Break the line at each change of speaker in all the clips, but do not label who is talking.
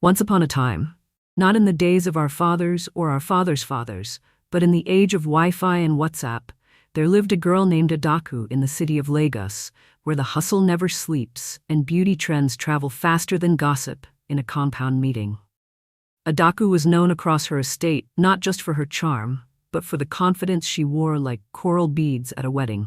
Once upon a time, not in the days of our fathers or our fathers' fathers, but in the age of Wi-Fi and WhatsApp, there lived a girl named Adaku in the city of Lagos, where the hustle never sleeps and beauty trends travel faster than gossip in a compound meeting. Adaku was known across her estate not just for her charm, but for the confidence she wore like coral beads at a wedding.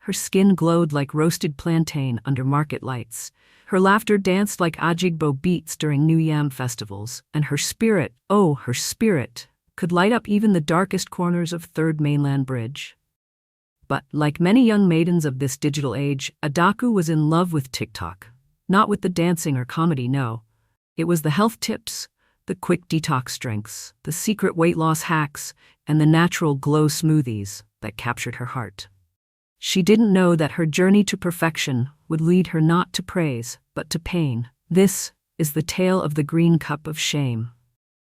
Her skin glowed like roasted plantain under market lights. Her laughter danced like Ajigbo beats during New Yam festivals, and her spirit, oh, her spirit, could light up even the darkest corners of Third Mainland Bridge. But, like many young maidens of this digital age, Adaku was in love with TikTok. Not with the dancing or comedy, no. It was the health tips, the quick detox drinks, the secret weight loss hacks, and the natural glow smoothies that captured her heart. She didn't know that her journey to perfection would lead her not to praise, but to pain. This is the tale of the green cup of shame.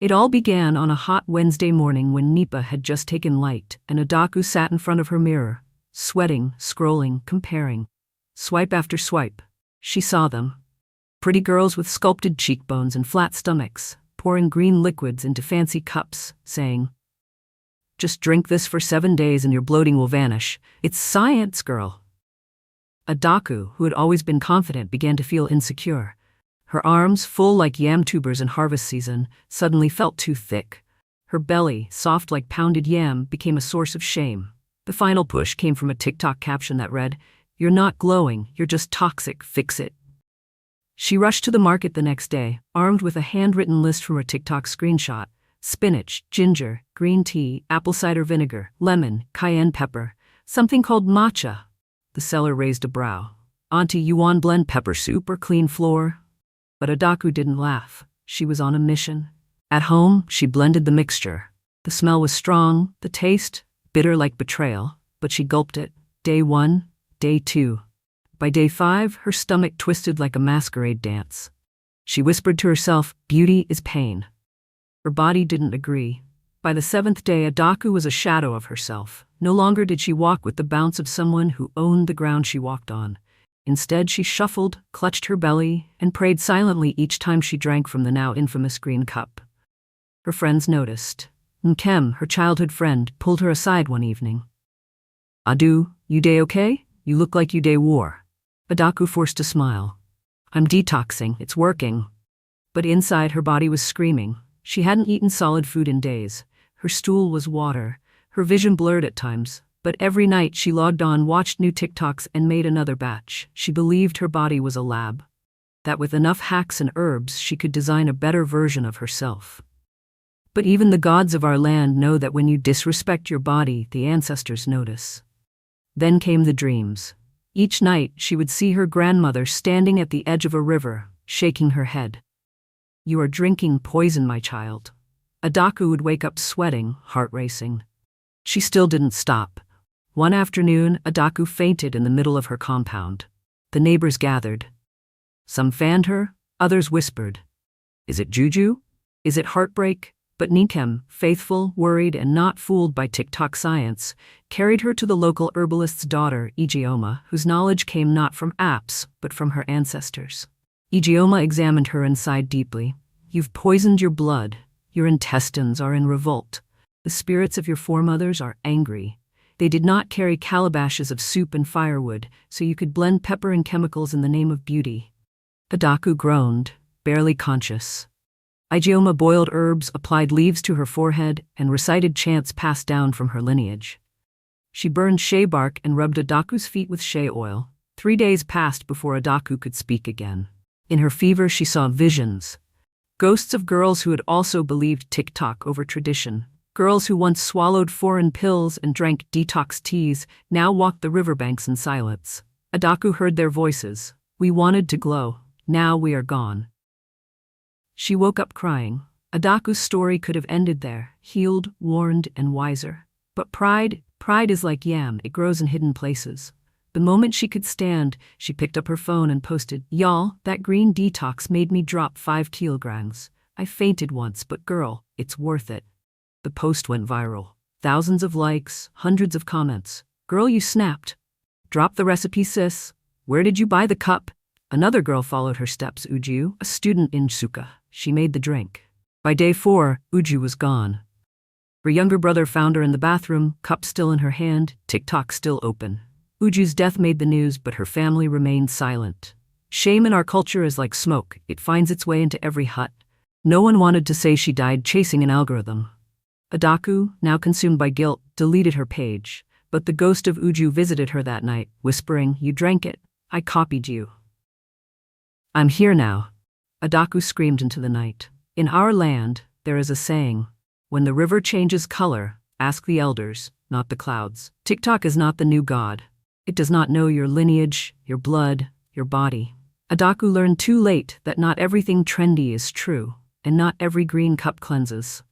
It all began on a hot Wednesday morning when Nipa had just taken light, and Adaku sat in front of her mirror, sweating, scrolling, comparing. Swipe after swipe. She saw them. Pretty girls with sculpted cheekbones and flat stomachs, pouring green liquids into fancy cups, saying, "Just drink this for 7 days and your bloating will vanish. It's science, girl." Adaku, who had always been confident, began to feel insecure. Her arms, full like yam tubers in harvest season, suddenly felt too thick. Her belly, soft like pounded yam, became a source of shame. The final push came from a TikTok caption that read, "You're not glowing, you're just toxic, fix it." She rushed to the market the next day, armed with a handwritten list from her TikTok screenshot: spinach, ginger, green tea, apple cider vinegar, lemon, cayenne pepper, something called matcha. The seller raised a brow. "Auntie, you want blend pepper soup or clean floor?" But Adaku didn't laugh. She was on a mission. At home, she blended the mixture. The smell was strong, the taste, bitter like betrayal, but she gulped it. Day 1, day 2. By day 5, her stomach twisted like a masquerade dance. She whispered to herself, "Beauty is pain." Her body didn't agree. By the 7th day, Adaku was a shadow of herself. No longer did she walk with the bounce of someone who owned the ground she walked on. Instead, she shuffled, clutched her belly, and prayed silently each time she drank from the now infamous green cup. Her friends noticed. Nkem, her childhood friend, pulled her aside one evening. "Adu, you day okay? You look like you day war." Adaku forced a smile. "I'm detoxing, it's working." But inside, her body was screaming. She hadn't eaten solid food in days. Her stool was water. Her vision blurred at times. But every night she logged on, watched new TikToks, and made another batch. She believed her body was a lab. That with enough hacks and herbs, she could design a better version of herself. But even the gods of our land know that when you disrespect your body, the ancestors notice. Then came the dreams. Each night, she would see her grandmother standing at the edge of a river, shaking her head. "You are drinking poison, my child." Adaku would wake up sweating, heart racing. She still didn't stop. One afternoon, Adaku fainted in the middle of her compound. The neighbors gathered. Some fanned her, others whispered, "Is it juju? Is it heartbreak?" But Nkem, faithful, worried, and not fooled by TikTok science, carried her to the local herbalist's daughter, Ijeoma, whose knowledge came not from apps, but from her ancestors. Ijeoma examined her and sighed deeply. "You've poisoned your blood. Your intestines are in revolt. The spirits of your foremothers are angry. They did not carry calabashes of soup and firewood, so you could blend pepper and chemicals in the name of beauty." Adaku groaned, barely conscious. Ijeoma boiled herbs, applied leaves to her forehead, and recited chants passed down from her lineage. She burned shea bark and rubbed Adaku's feet with shea oil. 3 days passed before Adaku could speak again. In her fever, she saw visions. Ghosts of girls who had also believed TikTok over tradition. Girls who once swallowed foreign pills and drank detox teas now walked the riverbanks in silence. Adaku heard their voices. "We wanted to glow. Now we are gone." She woke up crying. Adaku's story could have ended there, healed, warned, and wiser. But pride is like yam, it grows in hidden places. The moment she could stand, she picked up her phone and posted, "Y'all, that green detox made me drop 5 kilograms. I fainted once, but girl, it's worth it." The post went viral. Thousands of likes, hundreds of comments. "Girl, you snapped. Drop the recipe, sis. Where did you buy the cup?" Another girl followed her steps, Uju, a student in Suka. she made the drink. By day 4, Uju was gone. Her younger brother found her in the bathroom, cup still in her hand, TikTok still open. Uju's death made the news, but her family remained silent. Shame in our culture is like smoke, it finds its way into every hut. No one wanted to say she died chasing an algorithm. Adaku, now consumed by guilt, deleted her page, but the ghost of Uju visited her that night, whispering, "You drank it. I copied you. I'm here now." Adaku screamed into the night. In our land, there is a saying, "When the river changes color, ask the elders, not the clouds." TikTok is not the new god. It does not know your lineage, your blood, your body. Adaku learned too late that not everything trendy is true, and not every green cup cleanses.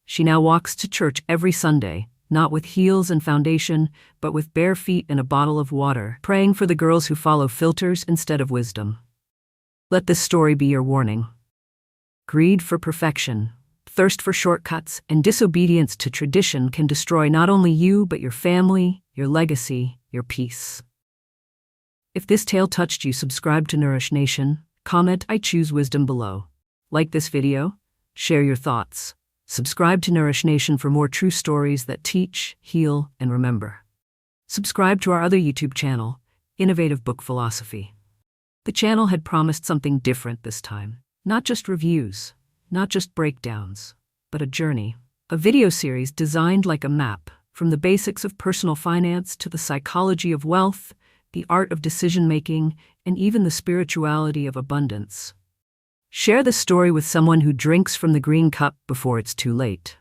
She now walks to church every Sunday, not with heels and foundation, but with bare feet and a bottle of water, praying for the girls who follow filters instead of wisdom. Let this story be your warning. Greed for perfection, thirst for shortcuts, and disobedience to tradition can destroy not only you, but your family, your legacy, your peace. If this tale touched you, subscribe to Nourish Nation, comment "I choose wisdom" below. Like this video, share your thoughts. Subscribe to Nourish Nation for more true stories that teach, heal, and remember. Subscribe to our other YouTube channel, Innovative Book Philosophy. The channel had promised something different this time. Not just reviews, not just breakdowns, but a journey. A video series designed like a map, from the basics of personal finance to the psychology of wealth, the art of decision-making, and even the spirituality of abundance. Share this story with someone who drinks from the green cup before it's too late.